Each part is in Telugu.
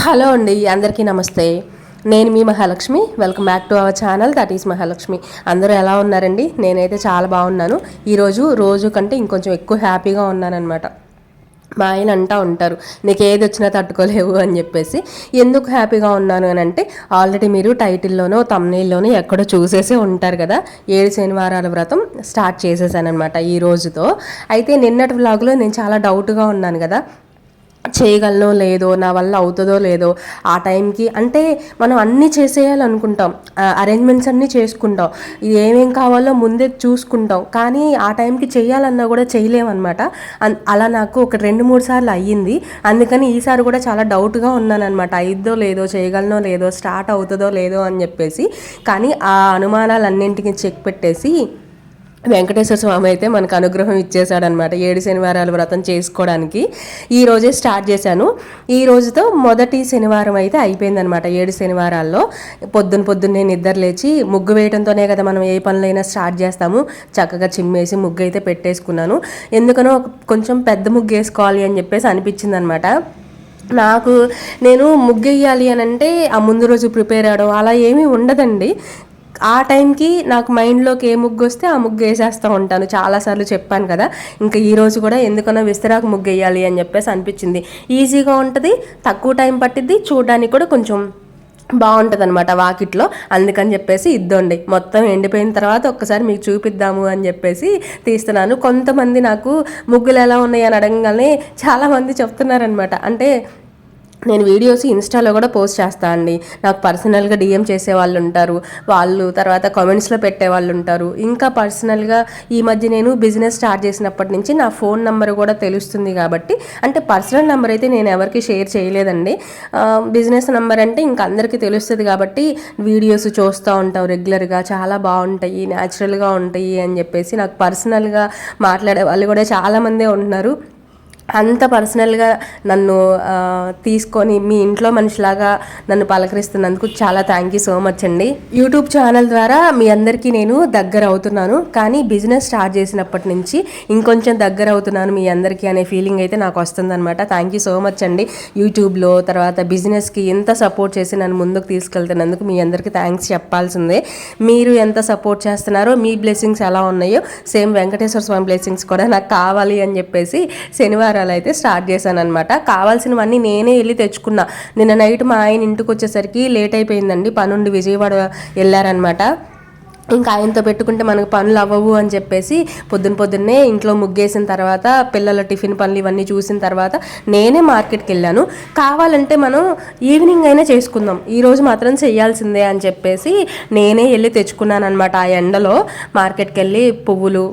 హలో అండి, అందరికీ నమస్తే. నేను మీ Mahalakshmi. Welcome back to our channel, that is Mahalakshmi. అందరూ ఎలా ఉన్నారండి? నేనైతే చాలా బాగున్నాను. ఈరోజు రోజు కంటే ఇంకొంచెం ఎక్కువ హ్యాపీగా ఉన్నానన్నమాట. మా ఆయన అంటూ ఉంటారు, నీకు ఏది వచ్చినా తట్టుకోలేవు అని చెప్పేసి. ఎందుకు హ్యాపీగా ఉన్నాను అని అంటే, ఆల్రెడీ మీరు టైటిల్లోనో తమ్నెయిల్లోనో ఎక్కడో చూసేసే ఉంటారు కదా, 7 శనివారాల వ్రతం స్టార్ట్ చేసేసానమాట ఈ రోజుతో. అయితే నిన్నటి వ్లాగ్లో నేను చాలా డౌట్గా ఉన్నాను కదా, చేయగలనో లేదో, నా వల్ల అవుతుందో లేదో. ఆ టైంకి అంటే మనం అన్నీ చేసేయాలనుకుంటాం, అరేంజ్మెంట్స్ అన్నీ చేసుకుంటాం, ఇది ఏమేం కావాలో ముందే చూసుకుంటాం, కానీ ఆ టైంకి చేయాలన్నా కూడా చేయలేమన్నమాట. అలా నాకు ఒక 2-3 సార్లు అయ్యింది. అందుకని ఈసారి కూడా చాలా డౌట్గా ఉన్నానన్నమాట, అయిద్దో లేదో, చేయగలనో లేదో, స్టార్ట్ అవుతుందో లేదో అని చెప్పేసి. కానీ ఆ అనుమానాలన్నింటికి చెక్ పెట్టేసి వెంకటేశ్వర స్వామి అయితే మనకు అనుగ్రహం ఇచ్చేసాడనమాట 7 శనివారాల వ్రతం చేసుకోవడానికి. ఈ రోజే స్టార్ట్ చేశాను. ఈ రోజుతో మొదటి శనివారం అయితే అయిపోయిందనమాట. 7 శనివారాల్లో పొద్దున్నే నిద్ర లేచి ముగ్గు వేయడంతోనే కదా మనం ఏ పనులైనా స్టార్ట్ చేస్తాము. చక్కగా చిమ్మేసి ముగ్గు అయితే పెట్టేసుకున్నాను. ఎందుకనో కొంచెం పెద్ద ముగ్గు వేసుకోవాలి అని చెప్పేసి అనిపించింది అనమాట నాకు. నేను ముగ్గు వేయాలి అని అంటే ఆ ముందు రోజు ప్రిపేర్ అవ్వడం అలా ఏమీ ఉండదండి. ఆ టైంకి నాకు మైండ్లోకి ఏ ముగ్గు వస్తే ఆ ముగ్గు వేసేస్తూ ఉంటాను. చాలాసార్లు చెప్పాను కదా. ఇంకా ఈరోజు కూడా ఎందుకన్నా విస్తరాకు ముగ్గు వేయాలి అని చెప్పేసి అనిపించింది. ఈజీగా ఉంటుంది, తక్కువ టైం పట్టిద్ది, చూడడానికి కూడా కొంచెం బాగుంటుంది అనమాట వాకిట్లో. అందుకని చెప్పేసి ఇద్దండి మొత్తం ఎండిపోయిన తర్వాత ఒక్కసారి మీకు చూపిద్దాము అని చెప్పేసి తీస్తున్నాను. కొంతమంది నాకు ముగ్గులు ఎలా ఉన్నాయి అని అడగగానే చాలామంది చెప్తున్నారనమాట. అంటే నేను వీడియోస్ ఇన్స్టాలో కూడా పోస్ట్ చేస్తాను అండి. నాకు పర్సనల్గా డిఎం చేసే వాళ్ళు ఉంటారు, వాళ్ళు తర్వాత కామెంట్స్లో పెట్టే వాళ్ళు ఉంటారు. ఇంకా పర్సనల్గా ఈ మధ్య నేను బిజినెస్ స్టార్ట్ చేసినప్పటి నుంచి నా ఫోన్ నెంబర్ కూడా తెలుస్తుంది కాబట్టి, అంటే పర్సనల్ నెంబర్ అయితే నేను ఎవరికి షేర్ చేయలేదండి. బిజినెస్ నెంబర్ అంటే ఇంకా అందరికీ తెలుస్తుంది కాబట్టి వీడియోస్ చూస్తూ ఉంటాం రెగ్యులర్గా, చాలా బాగుంటాయి, న్యాచురల్గా ఉంటాయి అని చెప్పేసి నాకు పర్సనల్గా మాట్లాడే వాళ్ళు కూడా చాలామందే ఉంటున్నారు. అంత పర్సనల్గా నన్ను తీసుకొని మీ ఇంట్లో మనిషిలాగా నన్ను పలకరిస్తున్నందుకు చాలా థ్యాంక్ యూ సో మచ్ అండి. యూట్యూబ్ ఛానల్ ద్వారా మీ అందరికీ నేను దగ్గర అవుతున్నాను, కానీ బిజినెస్ స్టార్ట్ చేసినప్పటి నుంచి ఇంకొంచెం దగ్గర అవుతున్నాను మీ అందరికీ అనే ఫీలింగ్ అయితే నాకు వస్తుందన్నమాట. థ్యాంక్ యూ సో మచ్ అండి. యూట్యూబ్లో తర్వాత బిజినెస్కి ఎంత సపోర్ట్ చేసి నన్ను ముందుకు తీసుకెళ్తున్నందుకు మీ అందరికీ థ్యాంక్స్ చెప్పాల్సిందే. మీరు ఎంత సపోర్ట్ చేస్తున్నారో, మీ బ్లెస్సింగ్స్ ఎలా ఉన్నాయో సేమ్ వెంకటేశ్వర స్వామి బ్లెస్సింగ్స్ కూడా నాకు కావాలి అని చెప్పేసి శనివారం అయితే స్టార్ట్ చేశాను అనమాట. కావాల్సినవన్నీ నేనే వెళ్ళి తెచ్చుకున్నా. నిన్న నైట్ మా ఆయన ఇంటికి వచ్చేసరికి లేట్ అయిపోయిందండి, పనుండి విజయవాడ వెళ్ళారనమాట. ఇంకా ఆయనతో పెట్టుకుంటే మనకు పనులు అవ్వవు అని చెప్పేసి పొద్దున్నే ఇంట్లో ముగ్గేసిన తర్వాత పిల్లల టిఫిన్ పనులు ఇవన్నీ చూసిన తర్వాత నేనే మార్కెట్కి వెళ్ళాను. కావాలంటే మనం ఈవినింగ్ అయినా చేసుకుందాం, ఈరోజు మాత్రం చేయాల్సిందే అని చెప్పేసి నేనే వెళ్ళి తెచ్చుకున్నాను అనమాట. ఆ ఎండలో మార్కెట్కి వెళ్ళి పువ్వులు,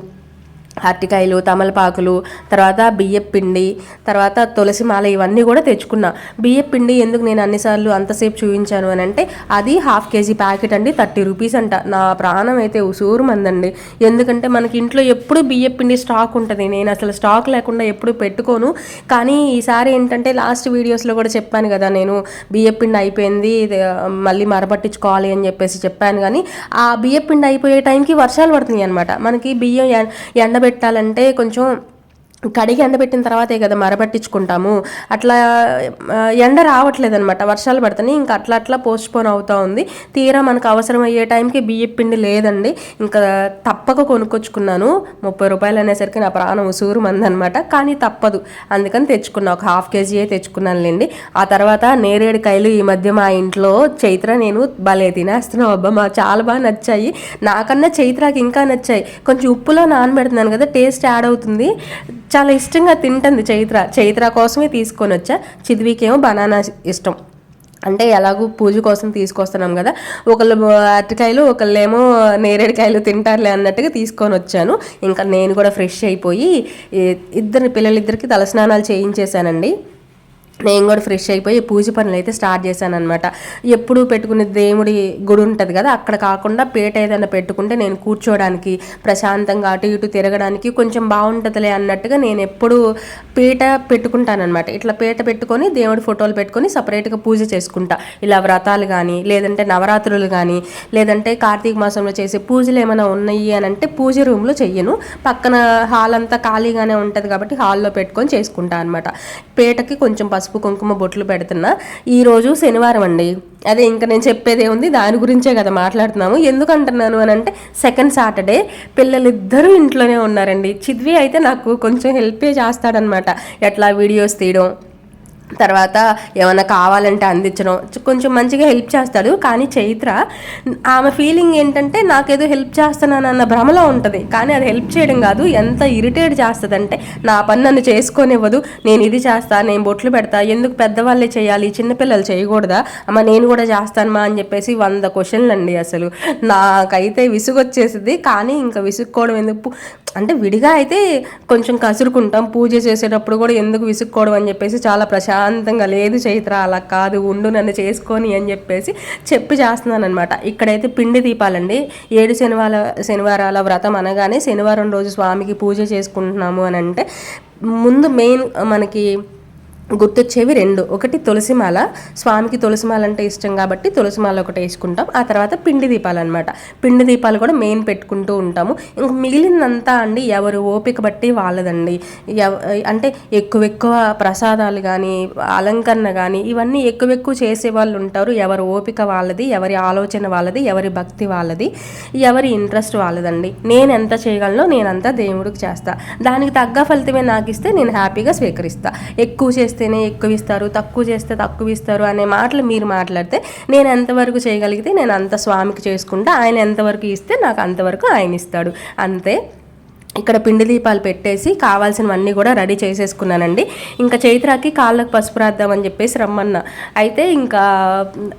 అరటికాయలు, తమలపాకులు, తర్వాత బియ్యపు పిండి, తర్వాత తులసి మాల ఇవన్నీ కూడా తెచ్చుకున్నా. బియ్యపు పిండి ఎందుకు నేను అన్నిసార్లు అంతసేపు చూపించాను అని అంటే, అది 1/2 kg ప్యాకెట్ అండి, 30 రూపీస్ అంట. నా ప్రాణం అయితే ఉసూరు మందండి. ఎందుకంటే మనకి ఇంట్లో ఎప్పుడు బియ్యపు పిండి స్టాక్ ఉంటుంది, నేను అసలు స్టాక్ లేకుండా ఎప్పుడు పెట్టుకోను. కానీ ఈసారి ఏంటంటే లాస్ట్ వీడియోస్లో కూడా చెప్పాను కదా, నేను బియ్యపు పిండి అయిపోయింది మళ్ళీ మరపట్టించుకోవాలి అని చెప్పేసి చెప్పాను. కానీ ఆ బియ్యపు పిండి అయిపోయే టైంకి వర్షాలు పడుతున్నాయి అనమాట. మనకి బియ్యం ఎండబెట్టాలంటే కొంచెం కడిగి ఎండబెట్టిన తర్వాతే కదా మరపట్టించుకుంటాము. అట్లా ఎండ రావట్లేదు అనమాట, వర్షాలు పడుతున్నాయి. ఇంకా అట్లా పోస్ట్పోన్ అవుతూ ఉంది. తీరా మనకు అవసరం అయ్యే టైంకి బియ్యం పిండి లేదండి. ఇంకా తప్పక కొనుక్కొచ్చుకున్నాను. 30 రూపాయలు అనేసరికి నా ప్రాణం ఉసూరు మందనమాట. కానీ తప్పదు, అందుకని తెచ్చుకున్నా. ఒక 1/2 kg తెచ్చుకున్నానులేండి. ఆ తర్వాత నేరేడుకాయలు ఈ మధ్య మా ఇంట్లో చైత్ర నేను భలే తినేస్తున్నావు అబ్బా, మా చాలా బాగా నచ్చాయి. నాకన్నా చైత్రాకి ఇంకా నచ్చాయి. కొంచెం ఉప్పులో నానబెడుతున్నాను కదా, టేస్ట్ యాడ్ అవుతుంది. చాలా ఇష్టంగా తింటుంది చైత్ర కోసమే తీసుకొని వచ్చా. చిద్వికేమో బనానా ఇష్టం. అంటే ఎలాగూ పూజ కోసం తీసుకొస్తున్నాం కదా, ఒకళ్ళు అరటికాయలు ఒకళ్ళేమో నేరేడుకాయలు తింటారులే అన్నట్టుగా తీసుకొని వచ్చాను. ఇంకా నేను కూడా ఫ్రెష్ అయిపోయి పిల్లలిద్దరికి తలస్నానాలు చేయించేశానండి. నేను కూడా ఫ్రెష్ అయిపోయి పూజ పనులు అయితే స్టార్ట్ చేశాను అనమాట. ఎప్పుడు పెట్టుకునే దేవుడి గుడి ఉంటుంది కదా, అక్కడ కాకుండా పీట ఏదైనా పెట్టుకుంటే నేను కూర్చోవడానికి, ప్రశాంతంగా అటు ఇటు తిరగడానికి కొంచెం బాగుంటుందిలే అన్నట్టుగా నేను ఎప్పుడు పీట పెట్టుకుంటానమాట. ఇట్లా పీట పెట్టుకొని దేవుడి ఫోటోలు పెట్టుకొని సపరేట్గా పూజ చేసుకుంటా. ఇలా వ్రతాలు కానీ, లేదంటే నవరాత్రులు కానీ, లేదంటే కార్తీక మాసంలో చేసే పూజలు ఏమైనా ఉన్నాయి అని అంటే పూజ రూమ్లో చెయ్యను. పక్కన హాల్ అంతా ఖాళీగానే ఉంటుంది కాబట్టి హాల్లో పెట్టుకొని చేసుకుంటా అనమాట. పీటకి కొంచెం పసుపు పసుపు కుంకుమ బొట్లు పెడుతున్నా. ఈరోజు శనివారం అండి. అదే ఇంకా నేను చెప్పేదే ఉంది, దాని గురించే కదా మాట్లాడుతున్నాము. ఎందుకంటున్నాను అని అంటే సెకండ్ సాటర్డే పిల్లలిద్దరూ ఇంట్లోనే ఉన్నారండి. చిద్వి అయితే నాకు కొంచెం హెల్పే చేస్తాడనమాట, ఎట్లా వీడియోస్ తీయడం, తర్వాత ఏమైనా కావాలంటే అందించడం, కొంచెం మంచిగా హెల్ప్ చేస్తాడు. కానీ చైత్ర ఆమె ఫీలింగ్ ఏంటంటే నాకేదో హెల్ప్ చేస్తున్నానన్న భ్రమలో ఉంటుంది, కానీ అది హెల్ప్ చేయడం కాదు. ఎంత ఇరిటేట్ చేస్తుందంటే నా పని నన్ను చేసుకొనివ్వదు. నేను ఇది చేస్తా, నేను బొట్లు పెడతా, ఎందుకు పెద్దవాళ్ళే చేయాలి, చిన్నపిల్లలు చేయకూడదా అమ్మ, నేను కూడా చేస్తానమ్మా అని చెప్పేసి 100 క్వశ్చన్లు అండి. అసలు నాకైతే విసుగొచ్చేసింది. కానీ ఇంకా విసుక్కోవడం ఎందుకు అంటే విడిగా అయితే కొంచెం కసురుకుంటాం, పూజ చేసేటప్పుడు కూడా ఎందుకు విసుక్కోవడం అని చెప్పేసి చాలా ప్రశాంతంగా, లేదు చైత్ర అలా కాదు, ఉండు నన్ను చేసుకొని అని చెప్పేసి చేస్తున్నాను అనమాట. ఇక్కడైతే పిండి దీపాలండి. 7 శనివారాల వ్రతం అనగానే శనివారం రోజు స్వామికి పూజ చేసుకుంటున్నాము అని అంటే ముందు మెయిన్ మనకి గుర్తొచ్చేవి 2. ఒకటి తులసిమాల, స్వామికి తులసిమాల అంటే ఇష్టం కాబట్టి తులసిమాల ఒకటి వేసుకుంటాం. ఆ తర్వాత పిండి దీపాలు అనమాట. పిండి దీపాలు కూడా మెయిన్ పెట్టుకుంటూ ఉంటాము. ఇంక మిగిలినంతా అండి ఎవరు ఓపిక బట్టి వాళ్ళదండి. అంటే ఎక్కువ ప్రసాదాలు కానీ అలంకరణ కానీ ఇవన్నీ ఎక్కువ చేసే వాళ్ళు ఉంటారు. ఎవరి ఓపిక వాళ్ళది, ఎవరి ఆలోచన వాళ్ళది, ఎవరి భక్తి వాళ్ళది, ఎవరి ఇంట్రెస్ట్ వాళ్ళదండి. నేను ఎంత చేయగలనో నేనంతా దేవుడికి చేస్తా. దానికి తగ్గ ఫలితమే నాకు ఇస్తే నేను హ్యాపీగా స్వీకరిస్తా. ఎక్కువ చేస్తేనే ఎక్కువ ఇస్తారు, తక్కువ చేస్తే తక్కువ ఇస్తారు అనే మాటలు మీరు మాట్లాడితే నేను ఎంతవరకు చేయగలిగితే నేను అంత స్వామికి చేసుకుంటా. ఆయన ఎంతవరకు ఇస్తే నాకు అంతవరకు ఆయన ఇస్తాడు, అంతే. ఇక్కడ పిండి దీపాలు పెట్టేసి కావాల్సినవన్నీ కూడా రెడీ చేసేసుకున్నానండి. ఇంకా చైత్రకి కాళ్ళకు పసుపు రాద్దామని చెప్పేసి రమ్మన్నా. అయితే ఇంకా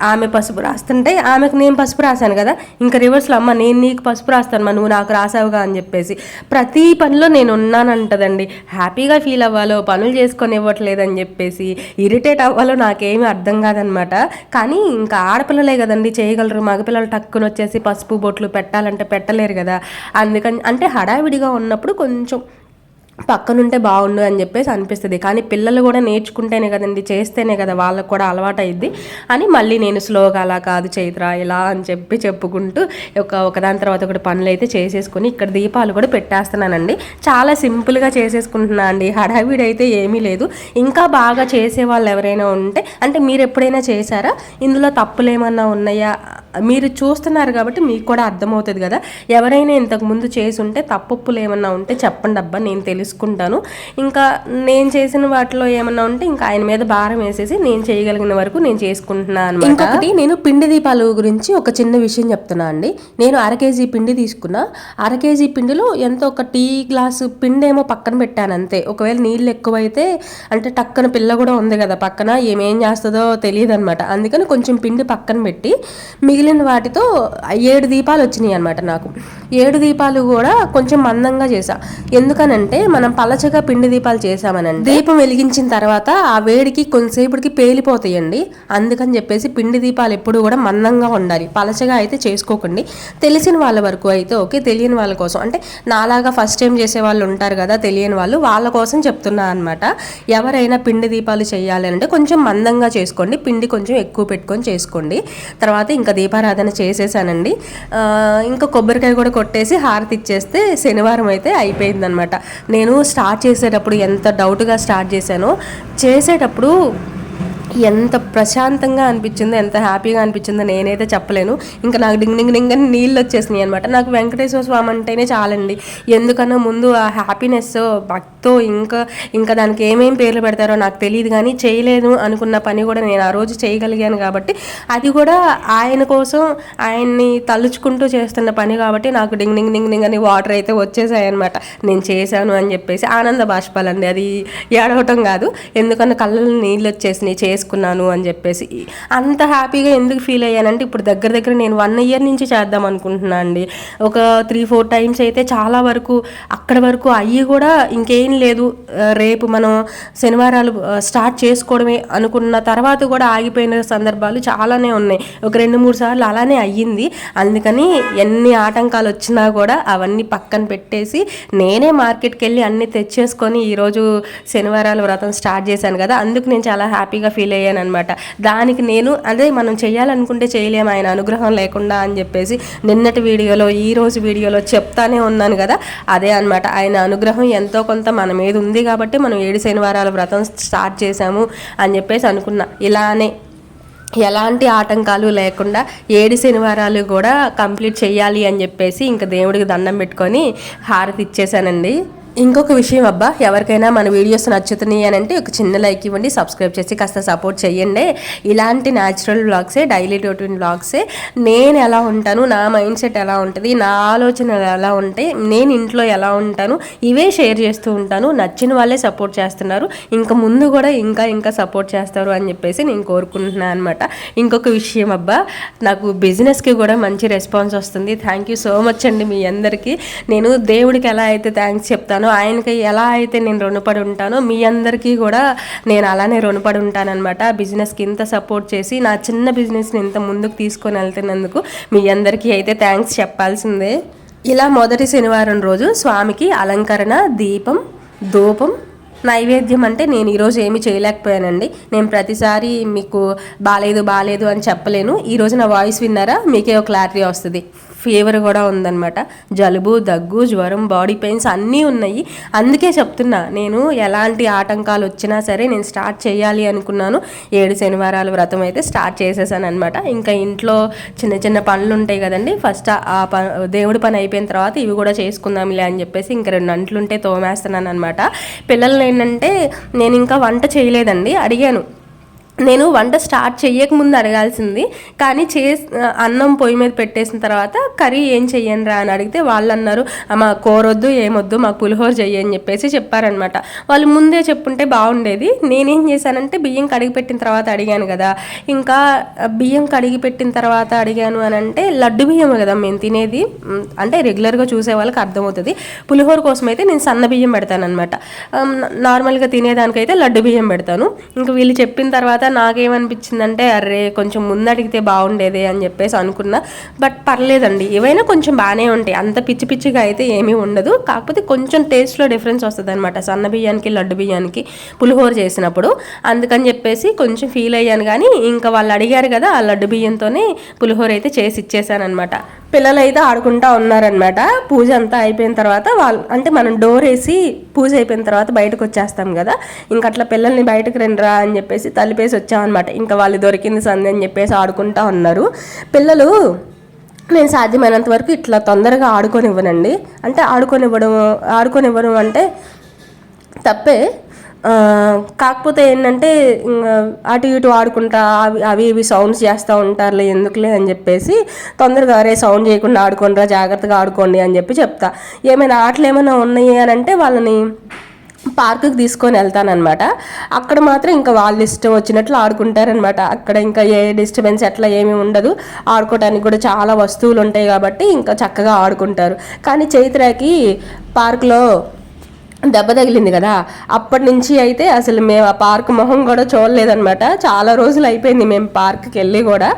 ఆమె పసుపు రాస్తుంటే ఆమెకు నేను పసుపు రాశాను కదా, ఇంకా రివర్స్లో అమ్మ నేను నీకు పసుపు రాస్తాను, నువ్వు నాకు రాసావుగా అని చెప్పేసి ప్రతి పనిలో నేను ఉన్నానంటదండి. హ్యాపీగా ఫీల్ అవ్వాలో, పనులు చేసుకొని ఇవ్వట్లేదని చెప్పేసి ఇరిటేట్ అవ్వాలో నాకేమీ అర్థం కాదనమాట. కానీ ఇంకా ఆడపిల్లలే కదండి చేయగలరు, మగపిల్లలు టక్కున వచ్చేసి పసుపు బొట్లు పెట్టాలంటే పెట్టలేరు కదా. అందుకని అంటే హడావిడిగా ఉన్నప్పుడు కొంచెం పక్కనుంటే బాగుండు అని చెప్పేసి అనిపిస్తుంది. కానీ పిల్లలు కూడా నేర్చుకుంటేనే కదండి, చేస్తేనే కదా వాళ్ళకు కూడా అలవాటు అయ్యిద్ది అని మళ్ళీ నేను స్లోగా అలా కాదు చైత్ర ఇలా అని చెప్పుకుంటూ ఒకదాని తర్వాత ఒకటి పనులు అయితే చేసేసుకుని ఇక్కడ దీపాలు కూడా పెట్టేస్తున్నానండి. చాలా సింపుల్గా చేసేసుకుంటున్నా అండి, హడావిడి అయితే ఏమీ లేదు. ఇంకా బాగా చేసే వాళ్ళు ఎవరైనా ఉంటే, అంటే మీరు ఎప్పుడైనా చేశారా, ఇందులో తప్పులు ఏమన్నా ఉన్నాయా, మీరు చూస్తున్నారు కాబట్టి మీకు కూడా అర్థమవుతుంది కదా. ఎవరైనా ఇంతకుముందు చేసి ఉంటే తప్పులు ఏమన్నా ఉంటే చెప్పండి అబ్బా, నేను తెలుసుకుంటాను. ఇంకా నేను చేసిన వాటిలో ఏమన్నా ఉంటే ఇంకా ఆయన మీద భారం వేసేసి నేను చేయగలిగిన వరకు నేను చేసుకుంటున్నాను. ఇంకొకటి నేను పిండి దీపాలు గురించి ఒక చిన్న విషయం చెప్తున్నా అండి. నేను 1/2 కేజీ పిండి తీసుకున్నా. 1/2 కేజీ పిండిలో ఎంతో ఒక టీ గ్లాసు పిండి ఏమో పక్కన పెట్టాను అంతే. ఒకవేళ నీళ్ళు ఎక్కువైతే అంటే టక్కన పిల్ల కూడా ఉంది కదా పక్కన, ఏమేం చేస్తుందో తెలియదు అనమాట. అందుకని కొంచెం పిండి పక్కన పెట్టి మిగిలిన వాటితో 7 దీపాలు వచ్చినాయి అనమాట నాకు. 7 దీపాలు కూడా కొంచెం మందంగా చేసా. ఎందుకనంటే మనం పలచగా పిండి దీపాలు చేసామనండి దీపం వెలిగించిన తర్వాత ఆ వేడికి కొంతసేపటికి పేలిపోతాయండి. అందుకని చెప్పేసి పిండి దీపాలు ఎప్పుడు కూడా మందంగా ఉండాలి, పలచగా అయితే చేసుకోకండి. తెలిసిన వాళ్ళ వరకు అయితే ఓకే, తెలియని వాళ్ళ కోసం అంటే నాలాగా ఫస్ట్ టైం చేసే వాళ్ళు ఉంటారు కదా, తెలియని వాళ్ళు, వాళ్ళ కోసం చెప్తున్నా అనమాట. ఎవరైనా పిండి దీపాలు చేయాలి అంటే కొంచెం మందంగా చేసుకోండి, పిండి కొంచెం ఎక్కువ పెట్టుకొని చేసుకోండి. తర్వాత ఇంకా దీపారాధన చేసేసానండి. ఇంకా కొబ్బరికాయ కూడా కొట్టేసి హారతి ఇచ్చేస్తే శనివారం అయితే అయిపోయిందనమాట. నేను స్టార్ట్ చేసేటప్పుడు ఎంత డౌట్గా స్టార్ట్ చేశానో, చేసేటప్పుడు ఎంత ప్రశాంతంగా అనిపించిందో, ఎంత హ్యాపీగా అనిపించిందో నేనైతే చెప్పలేను. ఇంకా నాకు డింగ్ డింగ్ డింగ్ అని నీళ్ళు వచ్చేసినాయి అనమాట. నాకు వెంకటేశ్వర స్వామి అంటేనే చాలండి. ఎందుకన్నా ముందు ఆ హ్యాపీనెస్ భక్తో ఇంకా దానికి ఏమేం పేర్లు పెడతారో నాకు తెలియదు, కానీ చేయలేదు అనుకున్న పని కూడా నేను ఆ రోజు చేయగలిగాను కాబట్టి, అది కూడా ఆయన కోసం ఆయన్ని తలుచుకుంటూ చేస్తున్న పని కాబట్టి నాకు డింగ్ డింగ్ డింగ్ డింగ్ అని వాటర్ అయితే వచ్చేసాయి అనమాట. నేను చేశాను అని చెప్పేసి ఆనంద బాష్పాలండి, అది ఏడవటం కాదు. ఎందుకన్నా కళ్ళలో నీళ్ళు వచ్చేసినాయి చేసుకున్నాను అని చెప్పేసి. అంత హ్యాపీగా ఎందుకు ఫీల్ అయ్యానంటే ఇప్పుడు దగ్గర నేను 1 ఇయర్ నుంచి చేద్దాం అనుకుంటున్నాను అండి. ఒక 3-4 టైమ్స్ అయితే చాలా వరకు అక్కడ వరకు అయ్యి కూడా ఇంకేం లేదు, రేపు మనం శనివారాలు స్టార్ట్ చేసుకోవడమే అనుకున్న తర్వాత కూడా ఆగిపోయిన సందర్భాలు చాలానే ఉన్నాయి. ఒక 2-3 సార్లు అలానే అయ్యింది. అందుకని ఎన్ని ఆటంకాలు వచ్చినా కూడా అవన్నీ పక్కన పెట్టేసి నేనే మార్కెట్కి వెళ్ళి అన్నీ తెచ్చేసుకొని ఈరోజు శనివారాల వ్రతం స్టార్ట్ చేశాను కదా, అందుకు నేను చాలా హ్యాపీగా ఫీల్ ఫీల్ అయ్యాను అనమాట. దానికి నేను అదే మనం చేయాలనుకుంటే చేయలేము ఆయన అనుగ్రహం లేకుండా అని చెప్పేసి నిన్నటి వీడియోలో ఈరోజు వీడియోలో చెప్తానే ఉన్నాను కదా. అదే అనమాట, ఆయన అనుగ్రహం ఎంతో కొంత మన మీద ఉంది కాబట్టి మనం 7 శనివారాల వ్రతం స్టార్ట్ చేశాము అని చెప్పేసి అనుకున్నా. ఇలానే ఎలాంటి ఆటంకాలు లేకుండా 7 శనివారాలు కూడా కంప్లీట్ చేయాలి అని చెప్పేసి ఇంకా దేవుడికి దండం పెట్టుకొని హారతి ఇచ్చేసానండి. ఇంకొక విషయం అబ్బా, ఎవరికైనా మన వీడియోస్ నచ్చుతున్నాయి అని అంటే ఒక చిన్న లైక్ ఇవ్వండి, సబ్స్క్రైబ్ చేసి కాస్త సపోర్ట్ చేయండి. ఇలాంటి న్యాచురల్ వ్లాగ్సే, డైలీ రొటీన్ వ్లాగ్సే, నేను ఎలా ఉంటాను, నా మైండ్ సెట్ ఎలా ఉంటుంది, నా ఆలోచనలు ఎలా ఉంటాయి, నేను ఇంట్లో ఎలా ఉంటాను, ఇవే షేర్ చేస్తూ ఉంటాను. నచ్చిన వాళ్ళే సపోర్ట్ చేస్తున్నారు, ఇంకా ముందు కూడా ఇంకా సపోర్ట్ చేస్తారు అని చెప్పేసి నేను కోరుకుంటున్నాను అనమాట. ఇంకొక విషయం అబ్బా, నాకు బిజినెస్కి కూడా మంచి రెస్పాన్స్ వస్తుంది. థ్యాంక్ యూ సో మచ్ అండి మీ అందరికీ. నేను దేవుడికి ఎలా అయితే థ్యాంక్స్ చెప్తాను, ఆయనకి ఎలా అయితే నేను రుణపడి ఉంటానో మీ అందరికీ కూడా నేను అలానే రుణపడి ఉంటానన్నమాట. బిజినెస్కి ఇంత సపోర్ట్ చేసి నా చిన్న బిజినెస్ని ఇంత ముందుకు తీసుకొని వెళ్తున్నందుకు మీ అందరికీ అయితే థ్యాంక్స్ చెప్పాల్సిందే. ఇలా మొదటి శనివారం రోజు స్వామికి అలంకరణ, దీపం, ధూపం, నైవేద్యం అంటే నేను ఈరోజు ఏమీ చేయలేకపోయానండి. నేను ప్రతిసారి మీకు బాలేదు అని చెప్పలేను. ఈరోజు నా వాయిస్ విన్నారా, మీకే ఒక క్లారిటీ వస్తుంది. ఫీవర్ కూడా ఉందన్నమాట, జలుబు, దగ్గు, జ్వరం, బాడీ పెయిన్స్ అన్నీ ఉన్నాయి. అందుకే చెప్తున్నా, నేను ఎలాంటి ఆటంకాలు వచ్చినా సరే నేను స్టార్ట్ చేయాలి అనుకున్నాను. 7 శనివారాల వ్రతం అయితే స్టార్ట్ చేసేసాను అనమాట. ఇంకా ఇంట్లో చిన్న పనులు ఉంటాయి కదండి, ఫస్ట్ ఆ దేవుడి పని అయిపోయిన తర్వాత ఇవి కూడా చేసుకుందాంలే అని చెప్పేసి ఇంకా 2 అంట్లుంటే తోమేస్తున్నాను అనమాట. పిల్లలు ఏంటంటే నేను ఇంకా వంట చేయలేదండి, అడిగాను. నేను వంట స్టార్ట్ చేయకముందు అడగాల్సింది, కానీ అన్నం పొయ్యి మీద పెట్టేసిన తర్వాత కర్రీ ఏం చెయ్యను రా అని అడిగితే వాళ్ళు అన్నారు, మా కూరొద్దు ఏమొద్దు మాకు పులిహోర చెయ్యి అని చెప్పేసి చెప్పారనమాట. వాళ్ళు ముందే చెప్పుంటే బాగుండేది. నేనేం చేశానంటే బియ్యం కడిగి పెట్టిన తర్వాత అడిగాను కదా, ఇంకా బియ్యం కడిగి పెట్టిన తర్వాత అడిగాను అని అంటే లడ్డు బియ్యం కదా మేము తినేది, అంటే రెగ్యులర్గా చూసే వాళ్ళకి అర్థమవుతుంది. పులిహోర కోసం అయితే నేను సన్న బియ్యం పెడతాను అనమాట, నార్మల్గా తినేదానికైతే లడ్డు బియ్యం పెడతాను. ఇంకా వీళ్ళు చెప్పిన తర్వాత నాకేమనిపించిందంటే అరే కొంచెం ముందు అడిగితే బాగుండేది అని చెప్పేసి అనుకున్నా. బట్ పర్లేదండి, ఏవైనా కొంచెం బాగానే ఉంటాయి, అంత పిచ్చిగా అయితే ఏమీ ఉండదు. కాకపోతే కొంచెం టేస్ట్లో డిఫరెన్స్ వస్తుంది అనమాట సన్న బియ్యానికి లడ్డు బియ్యానికి పులిహోర చేసినప్పుడు. అందుకని చెప్పేసి కొంచెం ఫీల్ అయ్యాను. కానీ ఇంకా వాళ్ళు అడిగారు కదా, ఆ లడ్డు బియ్యంతోనే పులిహోర అయితే చేసి ఇచ్చేసాను అనమాట. పిల్లలు అయితే ఆడుకుంటూ ఉన్నారనమాట. పూజ అంతా అయిపోయిన తర్వాత వాళ్ళు అంటే మనం డోర్ వేసి పూజ అయిపోయిన తర్వాత బయటకు వచ్చేస్తాం కదా, ఇంకా అట్లా పిల్లల్ని బయటకు రండిరా అని చెప్పేసి తలిపేసి వచ్చామన్నమాట. ఇంకా వాళ్ళు దొరికింది సంది అని చెప్పేసి ఆడుకుంటూ ఉన్నారు పిల్లలు. నేను సాధ్యమైనంత వరకు ఇట్లా తొందరగా ఆడుకొనివ్వనండి, అంటే ఆడుకొనివ్వడం అంటే తప్పే. కాకపోతే ఏంటంటే అటు ఇటు ఆడుకుంటా అవి ఇవి సౌండ్స్ చేస్తూ ఉంటారులే ఎందుకులే అని చెప్పేసి తొందరగా అరే సౌండ్ చేయకుండా ఆడుకోండిరా, జాగ్రత్తగా ఆడుకోండి అని చెప్పి చెప్తా. ఏమైనా ఆటలు ఏమైనా ఉన్నాయి అని అంటే వాళ్ళని పార్కుకి తీసుకొని వెళ్తానమాట. అక్కడ మాత్రం ఇంకా వాళ్ళు ఇష్టం వచ్చినట్లు ఆడుకుంటారనమాట. అక్కడ ఇంకా ఏ డిస్టర్బెన్స్ అట్లా ఏమీ ఉండదు, ఆడుకోవడానికి కూడా చాలా వస్తువులు ఉంటాయి కాబట్టి ఇంకా చక్కగా ఆడుకుంటారు. కానీ చైత్రకి పార్కులో దెబ్బ తగిలింది కదా, అప్పటి నుంచి అయితే అసలు మేము ఆ పార్క్ మొహం కూడా చూడలేదనమాట. చాలా రోజులు అయిపోయింది మేము పార్క్కి వెళ్ళి కూడా.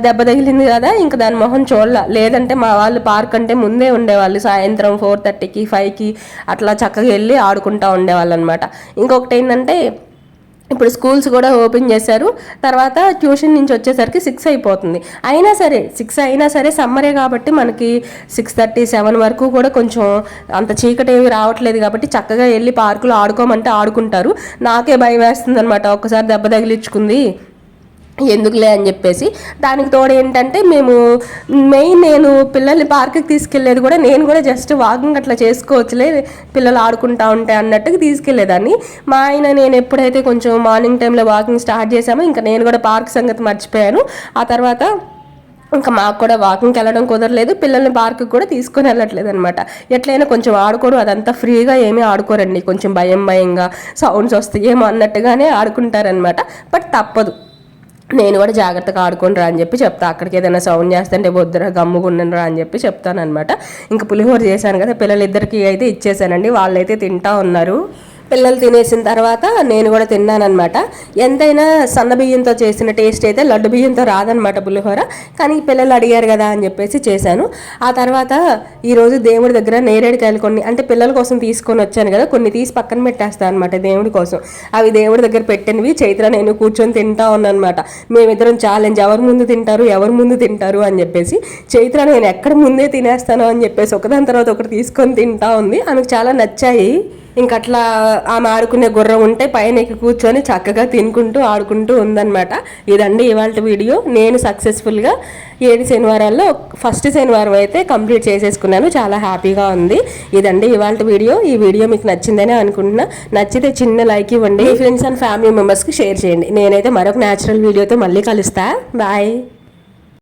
దెబ్బ తగిలింది కదా, ఇంకా దాని మొహం చూడలే. లేదంటే మా వాళ్ళు పార్క్ అంటే ముందే ఉండేవాళ్ళు, సాయంత్రం 4:30కి 5కి అట్లా చక్కగా వెళ్ళి ఆడుకుంటూ ఉండేవాళ్ళు అనమాట. ఇంకొకటి ఏంటంటే ఇప్పుడు స్కూల్స్ కూడా ఓపెన్ చేశారు, తర్వాత ట్యూషన్ నుంచి వచ్చేసరికి 6 అయిపోతుంది. అయినా సరే 6 అయినా సరే సమ్మరే కాబట్టి మనకి 6:30, 7 వరకు కూడా కొంచెం అంత చీకటి ఏమి రావట్లేదు కాబట్టి చక్కగా వెళ్ళి పార్కులో ఆడుకోమంటే ఆడుకుంటారు. నాకే భయం వేస్తుంది అనమాట, ఒక్కసారి దెబ్బ తగిలించుకుంది ఎందుకులే అని చెప్పేసి. దానికి తోడు ఏంటంటే నేను పిల్లల్ని పార్క్కి తీసుకెళ్లేది కూడా నేను కూడా జస్ట్ వాకింగ్ అట్లా చేసుకోవచ్చులే పిల్లలు ఆడుకుంటా ఉంటే అన్నట్టుగా తీసుకెళ్లేదాన్ని. మా ఆయన నేను ఎప్పుడైతే కొంచెం మార్నింగ్ టైంలో వాకింగ్ స్టార్ట్ చేశామో ఇంకా నేను కూడా పార్క్ సంగతి మర్చిపోయాను. ఆ తర్వాత ఇంకా మాకు కూడా వాకింగ్కి వెళ్ళడం కుదరలేదు, పిల్లల్ని పార్క్కి కూడా తీసుకొని వెళ్ళట్లేదు అనమాట. ఎట్లయినా కొంచెం ఆడుకోరు, అదంతా ఫ్రీగా ఏమీ ఆడుకోరండి, కొంచెం భయంగా సౌండ్స్ వస్తాయేమో అన్నట్టుగానే ఆడుకుంటారనమాట. బట్ తప్పదు, నేను కూడా జాగ్రత్తగా ఆడుకోండి రా అని చెప్పి చెప్తా. అక్కడికి ఏదైనా సౌండ్ చేస్తుంటే వద్దురా గమ్ముగుండను రా అని చెప్పి చెప్తాను అనమాట. ఇంకా పులిహోర చేశాను కదా, పిల్లలిద్దరికి అయితే ఇచ్చేసానండి, వాళ్ళైతే తింటా ఉన్నారు. పిల్లలు తినేసిన తర్వాత నేను కూడా తిన్నానమాట. ఎంతైనా సన్న బియ్యంతో చేసిన టేస్ట్ అయితే లడ్డు బియ్యంతో రాదనమాట పులిహోర. కానీ పిల్లలు అడిగారు కదా అని చెప్పేసి చేశాను. ఆ తర్వాత ఈరోజు దేవుడి దగ్గర నేరేడుకాయలు కొన్ని అంటే పిల్లల కోసం తీసుకొని వచ్చాను కదా, కొన్ని తీసి పక్కన పెట్టేస్తాను అనమాట దేవుడి కోసం. అవి దేవుడి దగ్గర పెట్టినవి చైత్ర నేను కూర్చొని తింటా ఉన్నానమాట. మేమిద్దరం ఛాలెంజ్, ఎవరు ముందు తింటారు అని చెప్పేసి. చైత్ర నేను ఎక్కడ ముందే తినేస్తాను అని చెప్పేసి ఒకదాని తర్వాత ఒకటి తీసుకొని తింటా ఉంది. ఆమెకు చాలా నచ్చాయి. ఇంకట్లా ఆమె ఆడుకునే గుర్రం ఉంటే పైన ఎక్కి కూర్చొని చక్కగా తినుకుంటూ ఆడుకుంటూ ఉందన్నమాట. ఇదండి ఇవాళ వీడియో. నేను సక్సెస్ఫుల్గా 7 శనివారాల్లో ఫస్ట్ శనివారం అయితే కంప్లీట్ చేసేసుకున్నాను. చాలా హ్యాపీగా ఉంది. ఇదండి ఇవాళ వీడియో. ఈ వీడియో మీకు నచ్చిందని అనుకుంటున్నా. నచ్చితే చిన్న లైక్ ఇవ్వండి. మీ ఫ్రెండ్స్ అండ్ ఫ్యామిలీ మెంబర్స్కి షేర్ చేయండి. నేనైతే మరొక న్యాచురల్ వీడియోతో మళ్ళీ కలుస్తా. బాయ్.